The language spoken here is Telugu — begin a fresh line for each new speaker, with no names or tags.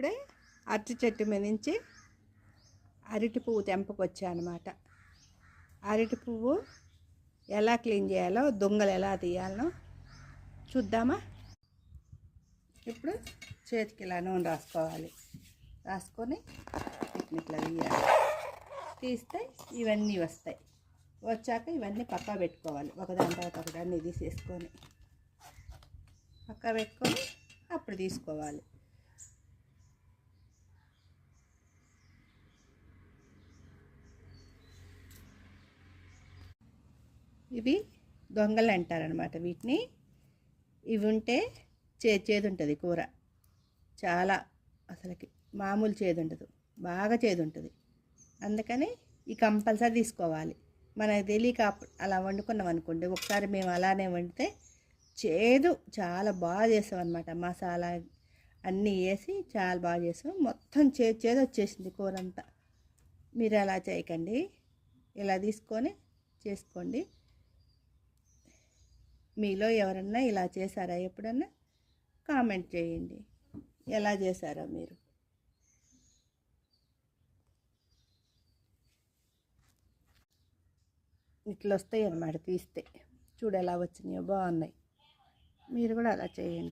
ఇప్పుడే అరటి చెట్టు మీద నుంచి అరటి పువ్వు తెంపకొచ్చా అనమాట. అరటి పువ్వు ఎలా క్లీన్ చేయాలో, దొంగలు ఎలా తీయాలో చూద్దామా. ఇప్పుడు చేతికి ఇలా నూనె రాసుకోవాలి. రాసుకొని ఇట్లా తీయాలి. తీస్తే ఇవన్నీ వస్తాయి. వచ్చాక ఇవన్నీ పక్కా పెట్టుకోవాలి. ఒకదాని తర్వాత ఒకదాన్ని తీసేసుకొని పక్కా పెట్టుకొని అప్పుడు తీసుకోవాలి. ఇవి దొంగలు అంటారనమాట వీటిని. ఇవి ఉంటే చేదు ఉంటుంది కూర. చాలా అసలుకి మామూలు చేదు ఉండదు, బాగా చేదు ఉంటుంది. అందుకని ఈ కంపల్సరీ తీసుకోవాలి. మనకు తెలియక అలా వండుకున్నాం అనుకోండి. ఒకసారి మేము అలానే వండితే చేదు చాలా బాగా చేసాం అనమాట. మసాలా అన్నీ వేసి చాలా బాగా చేసాం. మొత్తం చేదు వచ్చేసింది కూర అంతా. మీరు అలా చేయకండి, ఇలా తీసుకొని చేసుకోండి. మీలో ఎవరన్నా ఇలా చేశారా? ఎప్పుడన్నా కామెంట్ చేయండి ఎలా చేశారో మీరు. ఇట్లా వస్తాయి అన్నమాట తీస్తే. చూడు ఎలా వచ్చినాయో, బాగున్నాయి. మీరు కూడా అలా చేయండి.